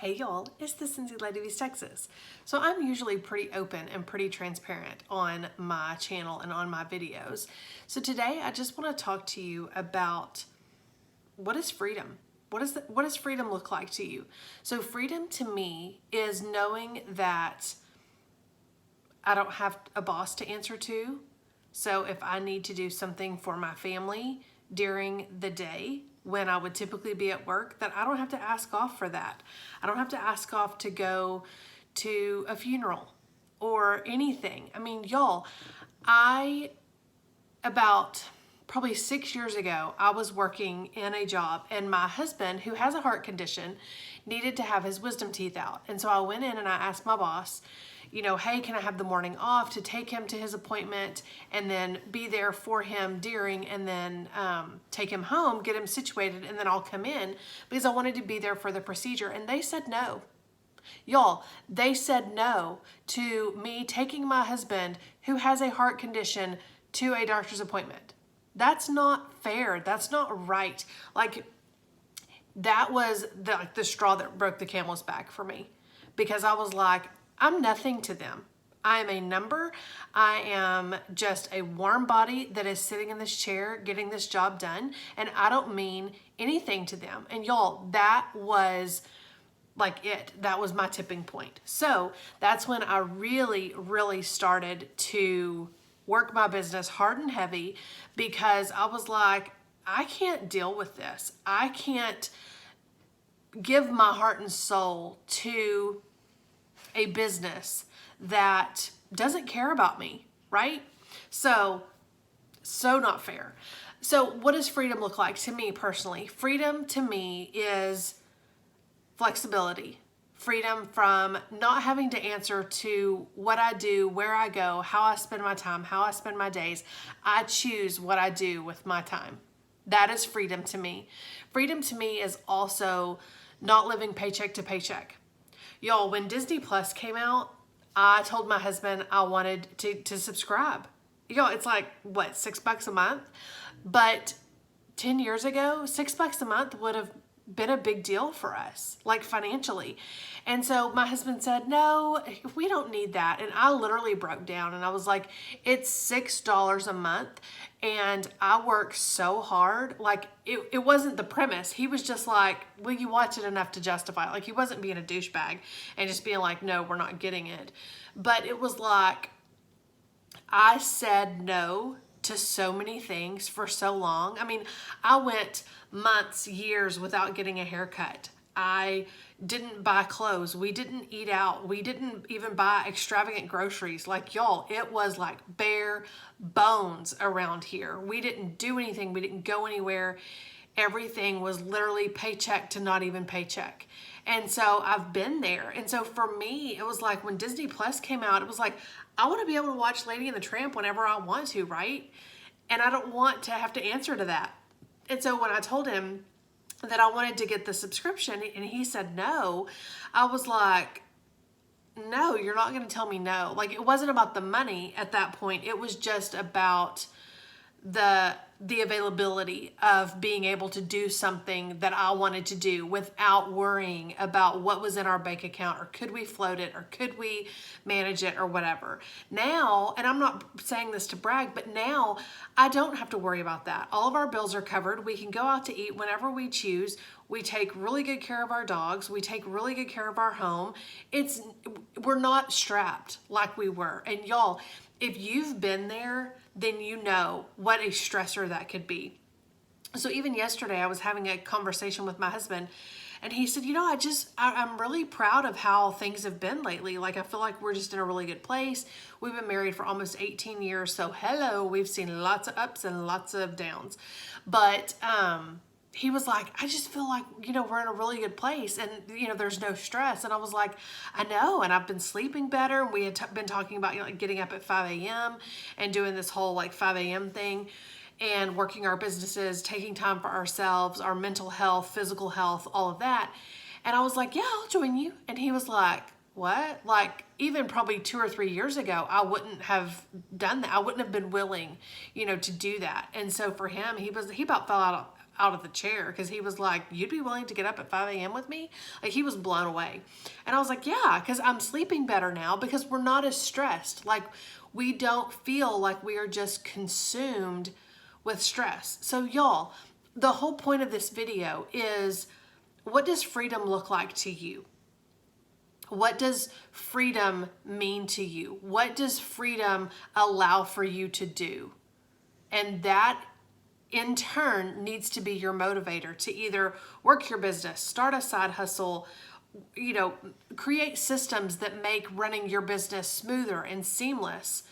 Hey y'all, it's the Cincy Lady of East Texas. So I'm usually pretty open and pretty transparent on my channel and on my videos. So today I just want to talk to you about what is freedom? What does freedom look like to you? So freedom to me is knowing that I don't have a boss to answer to. So if I need to do something for my family during the day when I would typically be at work, that I don't have to ask off for that. I don't have to ask off to go to a funeral or anything. I mean, y'all, about probably 6 years ago, I was working in a job and my husband, who has a heart condition, needed to have his wisdom teeth out. And so I went in and I asked my boss, hey, can I have the morning off to take him to his appointment and then be there for him during and then take him home, get him situated, and then I'll come in because I wanted to be there for the procedure. And they said no. Y'all, they said no to me taking my husband, who has a heart condition, to a doctor's appointment. That's not fair. That's not right. Like, that was the straw that broke the camel's back for me, because I was like, I'm nothing to them. I am a number. I am just a warm body that is sitting in this chair getting this job done, and I don't mean anything to them. And y'all, that was that was my tipping point. So that's when I really, really started to work my business hard and heavy, because I was like, I can't deal with this. I can't give my heart and soul to a business that doesn't care about me, right? So not fair. So what does freedom look like to me personally? Freedom to me is flexibility. Freedom from not having to answer to what I do, where I go, how I spend my time, how I spend my days. I choose what I do with my time. That is freedom to me. Freedom to me is also not living paycheck to paycheck. Y'all, when Disney Plus came out, I told my husband I wanted to subscribe. Y'all, it's like, what, $6 a month? But 10 years ago, $6 a month would have been a big deal for us, like financially. And so my husband said, no, we don't need that. And I literally broke down and I was like, it's $6 a month. And I work so hard. Like, it wasn't the premise. He was just like, will you watch it enough to justify it? Like, he wasn't being a douchebag and just being like, no, we're not getting it. But it was like, I said no to so many things for so long. I mean, I went months, years without getting a haircut. I didn't buy clothes. We didn't eat out. We didn't even buy extravagant groceries. Like, y'all, it was like bare bones around here. We didn't do anything. We didn't go anywhere. Everything was literally paycheck to not even paycheck. And so I've been there. And so for me, it was like when Disney Plus came out, it was like, I want to be able to watch Lady and the Tramp whenever I want to, right? And I don't want to have to answer to that. And so when I told him that I wanted to get the subscription and he said no, I was like, no, you're not going to tell me no. Like, it wasn't about the money at that point. It was just about the availability of being able to do something that I wanted to do without worrying about what was in our bank account, or could we float it, or could we manage it, or whatever. Now, and I'm not saying this to brag, but now I don't have to worry about that. All of our bills are covered. We can go out to eat whenever we choose. We take really good care of our dogs. We take really good care of our home. We're not strapped like we were. And y'all, if you've been there, then you know what a stressor that could be. So even yesterday, I was having a conversation with my husband, and he said, I'm really proud of how things have been lately. Like, I feel like we're just in a really good place. We've been married for almost 18 years. So hello, we've seen lots of ups and lots of downs. But he was like, I just feel like, we're in a really good place and, there's no stress. And I was like, I know. And I've been sleeping better. And we had been talking about, getting up at 5 a.m. and doing this whole 5 a.m. thing and working our businesses, taking time for ourselves, our mental health, physical health, all of that. And I was like, yeah, I'll join you. And he was like, what? Like, even probably 2 or 3 years ago, I wouldn't have done that. I wouldn't have been willing, to do that. And so for him, he about fell out of the chair because he was like, you'd be willing to get up at 5 a.m. with me? Like, he was blown away. And I was like, yeah, because I'm sleeping better now because we're not as stressed. Like, we don't feel like we are just consumed with stress. So y'all, the whole point of this video is, what does freedom look like to you? What does freedom mean to you? What does freedom allow for you to do? And that in turn needs to be your motivator to either work your business, start a side hustle, create systems that make running your business smoother and seamless.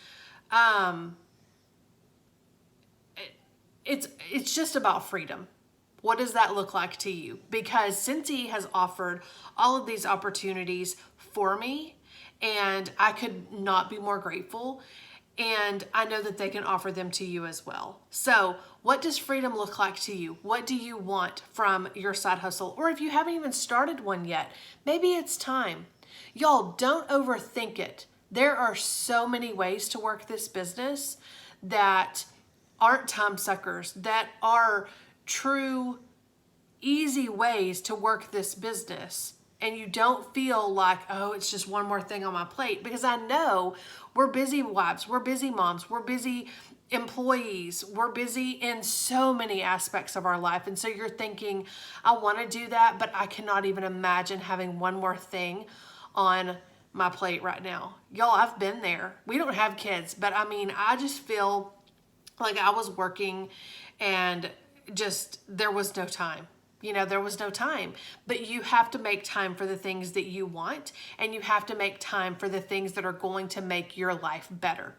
It's just about freedom. What does that look like to you? Because Scentsy has offered all of these opportunities for me, and I could not be more grateful. And I know that they can offer them to you as well. So what does freedom look like to you? What do you want from your side hustle? Or if you haven't even started one yet, maybe it's time. Y'all, don't overthink it. There are so many ways to work this business that aren't time suckers, that are true, easy ways to work this business. And you don't feel like, oh, it's just one more thing on my plate. Because I know we're busy wives, we're busy moms, we're busy employees, we're busy in so many aspects of our life. And so you're thinking, I want to do that, but I cannot even imagine having one more thing on my plate right now. Y'all, I've been there. We don't have kids, but I mean, I just feel like I was working and just there was no time. There was no time. But you have to make time for the things that you want, and you have to make time for the things that are going to make your life better.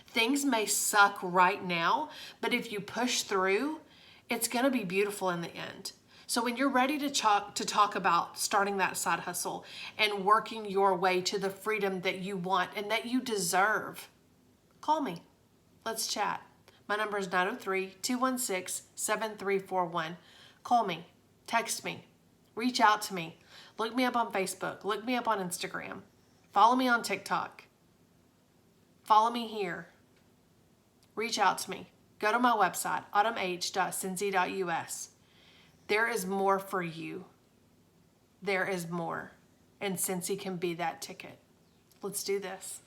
Things may suck right now, but if you push through, it's going to be beautiful in the end. So when you're ready to talk about starting that side hustle and working your way to the freedom that you want and that you deserve, call me. Let's chat. My number is 903-216-7341. Call me. Text me, reach out to me, look me up on Facebook, look me up on Instagram, follow me on TikTok, follow me here, reach out to me, go to my website, autumnh.scentsy.us. There is more for you. There is more, and Scentsy can be that ticket. Let's do this.